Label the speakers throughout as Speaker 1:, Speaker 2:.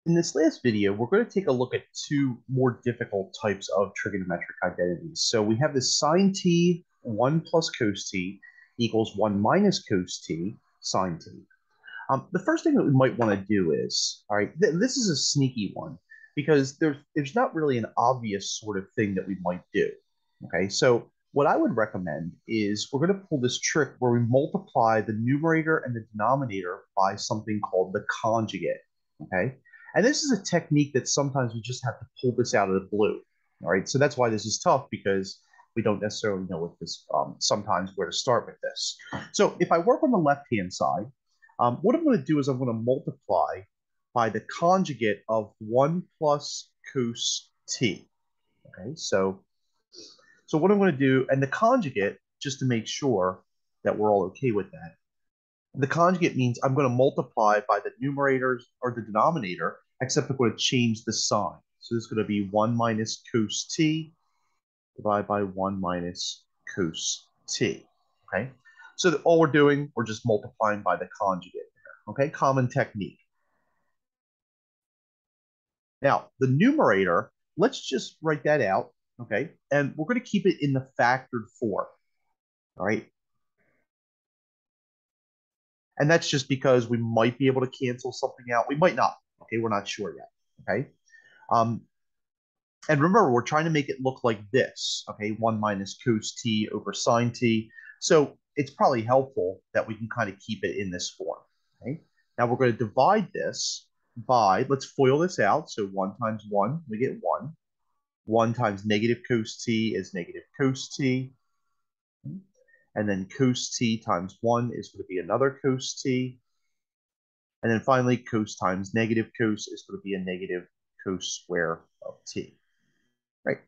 Speaker 1: In this last video, we're going to take a look at two more difficult types of trigonometric identities. So we have this sine t 1 plus cos t equals 1 minus cos t sine t. The first thing that we might want to do is, all right, this is a sneaky one because there's not really an obvious sort of thing that we might do. Okay, so what I would recommend is we're going to pull this trick where we multiply the numerator and the denominator by something called the conjugate. Okay, and this is a technique that sometimes we just have to pull this out of the blue. All right, so that's why this is tough because we don't necessarily know what this sometimes where to start with this. So if I work on the left hand side, what I'm going to do is I'm going to multiply by the conjugate of 1 plus cos t. Okay, so what I'm going to do, and the conjugate, just to make sure that we're all okay with that, the conjugate means I'm going to multiply by the numerator or the denominator, except I'm going to change the sign. So this is going to be 1 minus cos t divided by 1 minus cos t. Okay, so all we're doing, we're just multiplying by the conjugate. Okay, common technique. Now, the numerator, let's just write that out, okay? And we're going to keep it in the factored form, all right? And that's just because we might be able to cancel something out. We might not, okay? We're not sure yet, okay? Um, and remember, we're trying to make it look like this, okay? 1 minus cos t over sine t. So it's probably helpful that we can kind of keep it in this form, okay? Now we're going to divide this by, let's FOIL this out. So 1 times 1, we get 1. 1 times negative cos t is negative cos t. And then cos t times 1 is going to be another cos t. And then finally, cos times negative cos is going to be a negative cos square of t. Right?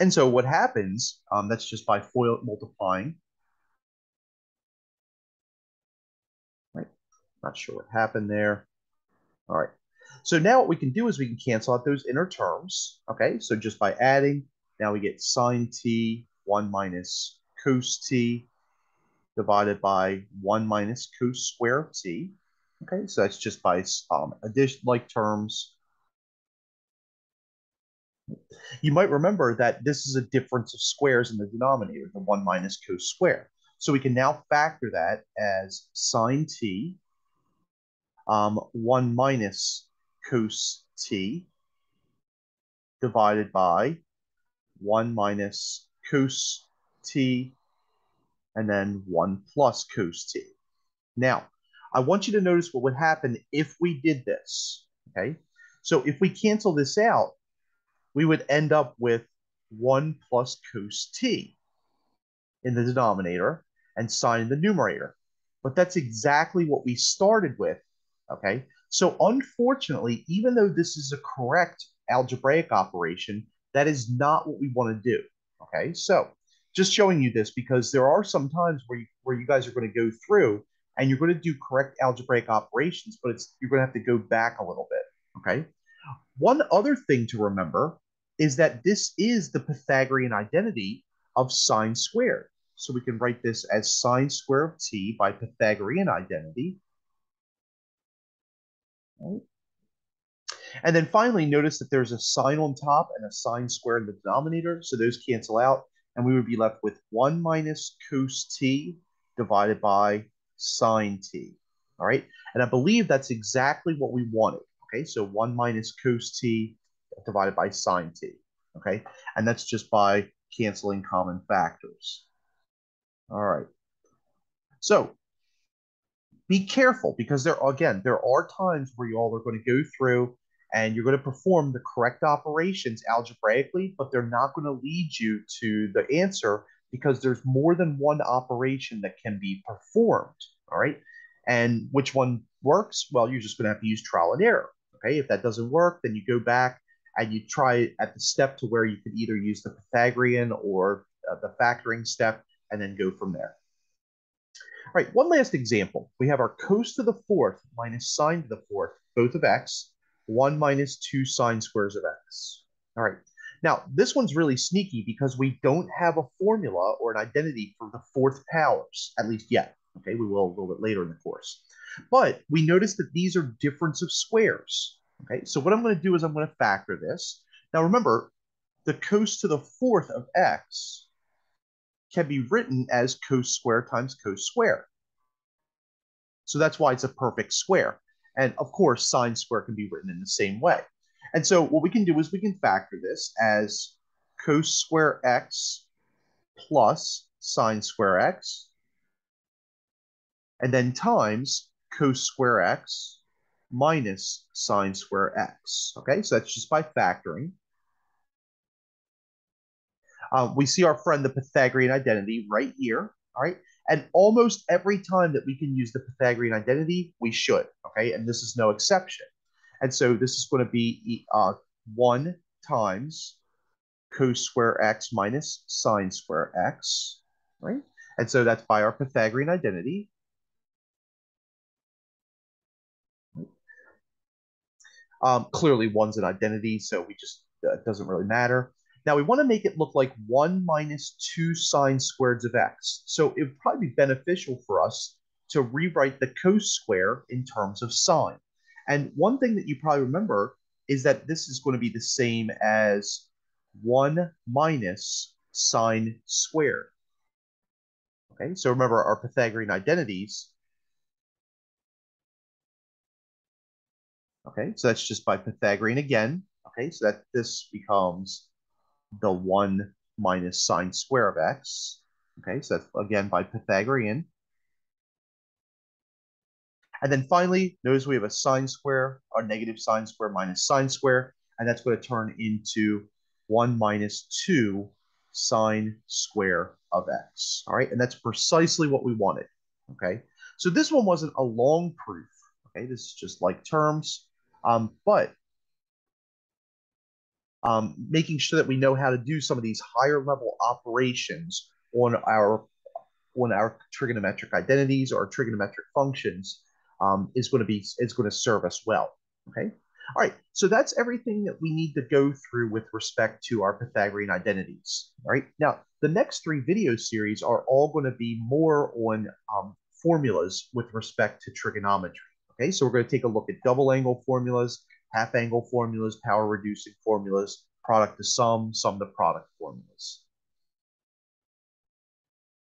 Speaker 1: And so what happens, that's just by FOIL multiplying. Right? Not sure what happened there. All right. So now what we can do is we can cancel out those inner terms. Okay, so just by adding, now we get sine t 1 minus cos t divided by 1 minus cos square of t. Okay, so that's just by addition like terms. You might remember that this is a difference of squares in the denominator, the 1 minus cos square. So we can now factor that as sine t 1 minus cos t divided by 1 minus cos t and then 1 plus cos t. Now, I want you to notice what would happen if we did this, okay? So if we cancel this out, we would end up with 1 plus cos t in the denominator and sine in the numerator. But that's exactly what we started with, okay? So unfortunately, even though this is a correct algebraic operation, that is not what we want to do, okay? So just showing you this because there are some times where you guys are going to go through and you're going to do correct algebraic operations, but you're going to have to go back a little bit, okay? One other thing to remember is that this is the Pythagorean identity of sine squared. So we can write this as sine square of t by Pythagorean identity. Right? And then finally, notice that there's a sine on top and a sine square in the denominator. So those cancel out. And we would be left with 1 minus cos t divided by sine t. All right. And I believe that's exactly what we wanted. Okay. So 1 minus cos t divided by sine t. Okay. And that's just by canceling common factors. All right. So be careful because there are times where you all are going to go through and you're going to perform the correct operations algebraically, but they're not going to lead you to the answer because there's more than one operation that can be performed. All right. And which one works? Well, you're just going to have to use trial and error. Okay. If that doesn't work, then you go back and you try it at the step to where you can either use the Pythagorean or the factoring step and then go from there. All right, one last example. We have our cos to the fourth minus sine to the fourth, both of x, 1 minus 2 sine squares of x. All right. Now, this one's really sneaky because we don't have a formula or an identity for the fourth powers, at least yet. Okay, we will a little bit later in the course. But we notice that these are difference of squares. Okay, so what I'm going to do is I'm going to factor this. Now remember, the cos to the fourth of x can be written as cos square times cos square. So that's why it's a perfect square. And of course, sine square can be written in the same way. And so what we can do is we can factor this as cos square x plus sine square x, and then times cos square x minus sine square x. Okay, so that's just by factoring. We see our friend the Pythagorean identity right here. All right, and almost every time that we can use the Pythagorean identity, we should. Okay, and this is no exception. And so this is going to be 1 times cos square x minus sine square x, right? And so that's by our Pythagorean identity. Clearly, one's an identity, so we just it doesn't really matter. Now we want to make it look like 1 minus 2 sine squareds of x. So it would probably be beneficial for us to rewrite the cos square in terms of sine. And one thing that you probably remember is that this is going to be the same as 1 minus sine squared. Okay, so remember our Pythagorean identities. Okay, so that's just by Pythagorean again. Okay, so that this becomes the 1 minus sine square of x. Okay, so that's again by Pythagorean. And then finally, notice we have a sine square, our negative sine square minus sine square, and that's going to turn into 1 minus 2 sine square of x. All right, and that's precisely what we wanted. Okay, so this one wasn't a long proof. Okay, this is just like terms, but making sure that we know how to do some of these higher level operations on our trigonometric identities or trigonometric functions is going to serve us well. Okay. All right. So that's everything that we need to go through with respect to our Pythagorean identities. All right. Now, the next 3 video series are all going to be more on formulas with respect to trigonometry. Okay. So we're going to take a look at double angle formulas, half angle formulas, power reducing formulas, product to sum to product formulas.